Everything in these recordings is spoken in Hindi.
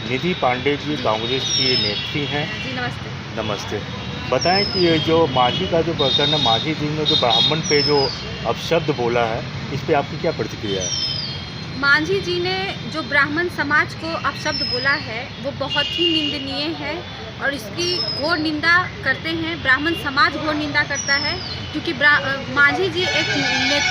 निधि पांडे जी कांग्रेस की नेत्री हैं। जी नमस्ते। नमस्ते। बताएं कि ये जो मांझी का जो प्रकरण है, मांझी जी ने जो ब्राह्मण पे जो अपशब्द बोला है, इस पे आपकी क्या प्रतिक्रिया है? मांझी जी ने जो ब्राह्मण समाज को अपशब्द बोला है वो बहुत ही निंदनीय है और इसकी घोर निंदा करते हैं। ब्राह्मण समाज घोर निंदा करता है क्योंकि मांझी जी एक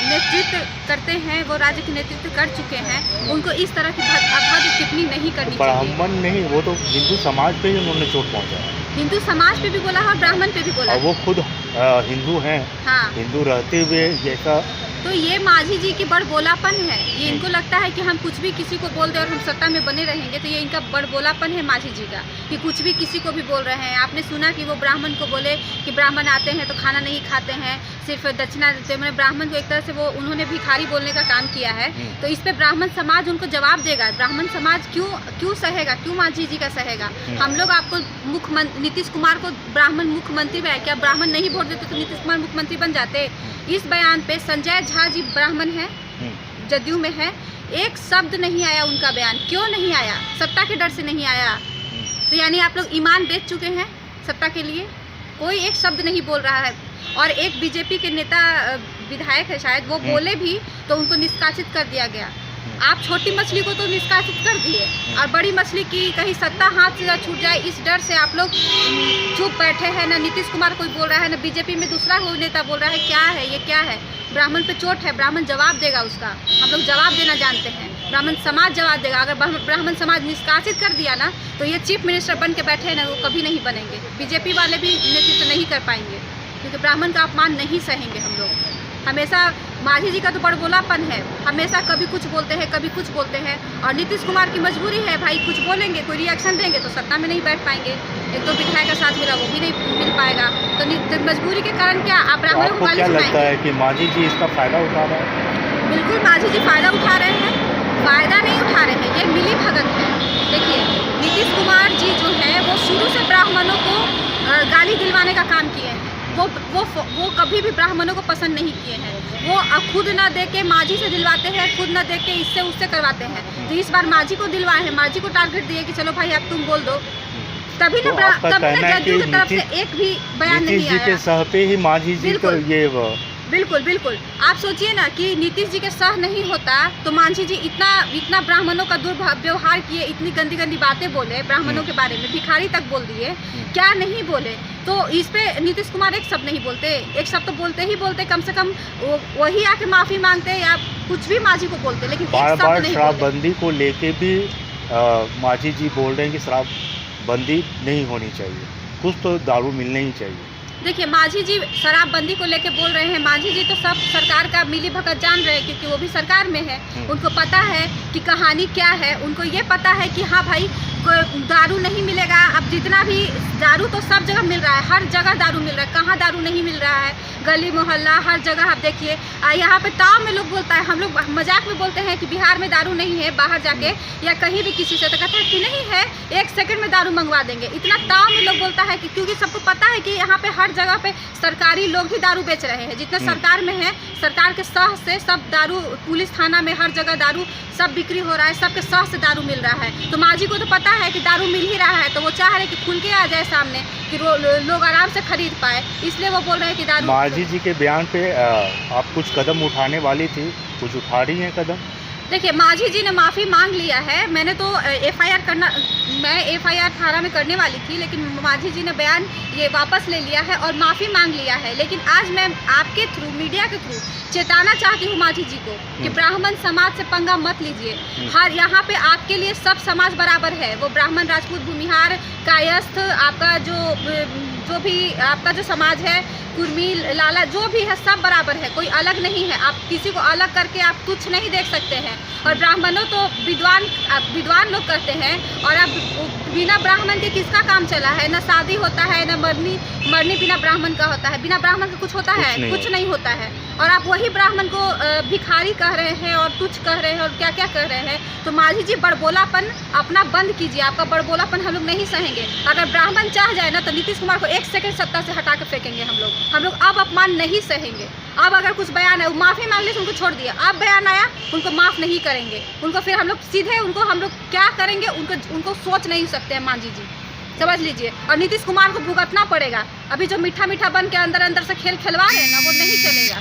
नेतृत्व करते हैं, वो राज्य के नेतृत्व कर चुके हैं। उनको इस तरह की अभद्र टिप्पणी नहीं करनी चाहिए। ब्राह्मण नहीं, वो तो हिंदू समाज पे ही उन्होंने चोट पहुँचाया। हिंदू समाज पे भी बोला है और ब्राह्मण पे भी बोला है। वो खुद हिंदू हैं। हाँ। हिंदू रहते हुए जैसा, तो ये मांझी जी की बड़बोलापन है। ये इनको लगता है कि हम कुछ भी किसी को बोल दें और हम सत्ता में बने रहेंगे, तो ये इनका बड़बोलापन है मांझी जी का कि कुछ भी किसी को भी बोल रहे हैं। आपने सुना कि वो ब्राह्मण को बोले कि ब्राह्मण आते हैं तो खाना नहीं खाते हैं, सिर्फ दक्षिणा देते हैं। ब्राह्मण को एक तरह से वो उन्होंने भिखारी बोलने का काम किया है। तो इस पर ब्राह्मण समाज उनको जवाब देगा। ब्राह्मण समाज क्यों सहेगा, क्यों मांझी जी का सहेगा? हम लोग आपको नीतीश कुमार को ब्राह्मण मुख्यमंत्री बनाए, क्या ब्राह्मण नहीं वोट देते तो नीतीश कुमार मुख्यमंत्री बन जाते? इस बयान पे संजय झा जी ब्राह्मण है, जदयू में है, एक शब्द नहीं आया उनका बयान। क्यों नहीं आया? सत्ता के डर से नहीं आया। तो यानी आप लोग ईमान बेच चुके हैं सत्ता के लिए। कोई एक शब्द नहीं बोल रहा है। और एक बीजेपी के नेता विधायक है शायद, वो बोले भी तो उनको निष्कासित कर दिया गया। आप छोटी मछली को तो निष्कासित कर दिए और बड़ी मछली की कहीं सत्ता हाथ से छूट जाए इस डर से आप लोग चुप बैठे हैं। ना नीतीश कुमार कोई बोल रहा है, ना बीजेपी में दूसरा कोई नेता बोल रहा है। क्या है ये, क्या है? ब्राह्मण पे चोट है, ब्राह्मण जवाब देगा उसका। हम लोग जवाब देना जानते हैं, ब्राह्मण समाज जवाब देगा। अगर ब्राह्मण समाज निष्कासित कर दिया ना तो ये चीफ मिनिस्टर बन के बैठे हैं ना, वो कभी नहीं बनेंगे। बीजेपी वाले भी नेतृत्व नहीं कर पाएंगे क्योंकि ब्राह्मण का अपमान नहीं सहेंगे हम लोग। हमेशा मांझी जी का तो बड़बोलापन है, हमेशा कभी कुछ बोलते हैं, कभी कुछ बोलते हैं। और नीतीश कुमार की मजबूरी है भाई, कुछ बोलेंगे, कोई रिएक्शन देंगे तो सत्ता में नहीं बैठ पाएंगे। एक तो विधायक का साथ मिला, वो भी नहीं मिल पाएगा। तो मजबूरी के कारण क्या आप ब्राह्मणों को गाली सुनाएंगे? लगता है कि मांझी जी इसका फायदा उठा रहे हैं? बिल्कुल मांझी जी फायदा उठा रहे हैं। फायदा नहीं उठा रहे हैं, ये मिली भगत है। देखिए नीतीश कुमार जी जो है वो शुरू से ब्राह्मणों को गाली दिलवाने का काम किए हैं। वो कभी भी ब्राह्मणों को पसंद नहीं किए हैं। वो खुद ना दे के मांझी से दिलवाते हैं, खुद ना दे के इससे उससे करवाते हैं। तो इस बार मांझी को दिलवाए हैं, मांझी को टारगेट दिए कि चलो भाई अब तुम बोल दो। तभी ना जदयू की तरफ से एक भी बयान नहीं आया। के सह पे ही मांझी जी को ये बिल्कुल बिल्कुल। आप सोचिए ना कि नीतीश जी के सह नहीं होता तो मांझी जी इतना ब्राह्मणों का दुर्व्यवहार किए, इतनी गंदी गंदी बातें बोले ब्राह्मणों के बारे में, भिखारी तक बोल दिए, क्या नहीं बोले? तो इस पे नीतीश कुमार एक शब्द नहीं बोलते। एक शब्द तो बोलते ही बोलते, कम से कम वही आके माफ़ी मांगते या कुछ भी मांझी को बोलते, लेकिन बार बार शराबबंदी को लेके भी मांझी जी बोल रहे हैं कि शराबबंदी नहीं होनी चाहिए, कुछ तो दारू मिलना ही चाहिए। देखिए मांझी जी शराबबंदी को लेके बोल रहे हैं। मांझी जी तो सब सरकार का मिली भगत जान रहे हैं क्योंकि वो भी सरकार में है। उनको पता है कि कहानी क्या है। उनको ये पता है कि हाँ भाई दारू नहीं मिलेगा। अब जितना भी दारू तो सब जगह मिल रहा है, हर जगह दारू मिल रहा है। कहाँ दारू नहीं मिल रहा है? गली मोहल्ला हर जगह आप देखिए। यहाँ पे ताव में लोग बोलता है, हम लोग मजाक में बोलते हैं कि बिहार में दारू नहीं है, बाहर जाके या कहीं भी किसी से तो कहते हैं कि नहीं है, 1 सेकंड में दारू मंगवा देंगे। इतना ताव में लोग बोलता है कि क्योंकि सबको पता है कि यहाँ पे हर जगह पे सरकारी लोग ही दारू बेच रहे हैं। जितना सरकार में है, सरकार के सह से सब दारू, पुलिस थाना में हर जगह दारू सब बिक्री हो रहा है, सबके सह से दारू मिल रहा है। तो मांझी को तो पता है कि दारू मिल ही रहा है, तो वो चाह रहे कि खुल के आ जाए सामने कि लोग आराम से खरीद पाए, इसलिए वो बोल रहे हैं कि दारू। मांझी जी के बयान पे आप कुछ कदम उठाने वाली थी, कुछ उठा रही हैं कदम? देखिए मांझी जी ने माफ़ी मांग लिया है। मैंने तो मैं एफआईआर थाना में करने वाली थी, लेकिन मांझी जी ने बयान ये वापस ले लिया है और माफ़ी मांग लिया है। लेकिन आज मैं आपके थ्रू, मीडिया के थ्रू चेताना चाहती हूँ मांझी जी को कि ब्राह्मण समाज से पंगा मत लीजिए। हर यहाँ पे आपके लिए सब समाज बराबर है। वो ब्राह्मण, राजपूत, भूमिहार, कायस्थ, आपका जो भी आपका जो समाज है, कुर्मी, लाला, जो भी है सब बराबर है, कोई अलग नहीं है। आप किसी को अलग करके आप तुच्छ नहीं देख सकते हैं। और ब्राह्मणों तो विद्वान लोग करते हैं। और अब बिना ब्राह्मण के किसका काम चला है? ना शादी होता है, ना मरनी बिना ब्राह्मण का होता है। बिना ब्राह्मण का कुछ होता है? कुछ नहीं होता है। और आप वही ब्राह्मण को भिखारी कह रहे हैं और तुच्छ कह रहे हैं और क्या क्या कह रहे हैं। तो मांझी जी बड़बोलापन अपना बंद कीजिए। आपका बड़बोलापन हम लोग नहीं सहेंगे। अगर ब्राह्मण चाह जाए ना तो नीतीश कुमार को 1 सेकंड सत्ता से हटा के फेंकेंगे हम लोग। हम लोग अब अपमान नहीं सहेंगे। अब अगर कुछ बयान है, माफ़ी मांगने से उनको छोड़ दिया, अब बयान आया उनको माफ़ नहीं करेंगे। उनको फिर हम लोग सीधे उनको हम लोग क्या करेंगे उनको सोच नहीं सकते हैं मांझी जी, समझ लीजिए। और नीतीश कुमार को भुगतना पड़ेगा। अभी जो मीठा मीठा बन के अंदर अंदर से खेल खिलवा रहे हैं ना, वो नहीं चलेगा।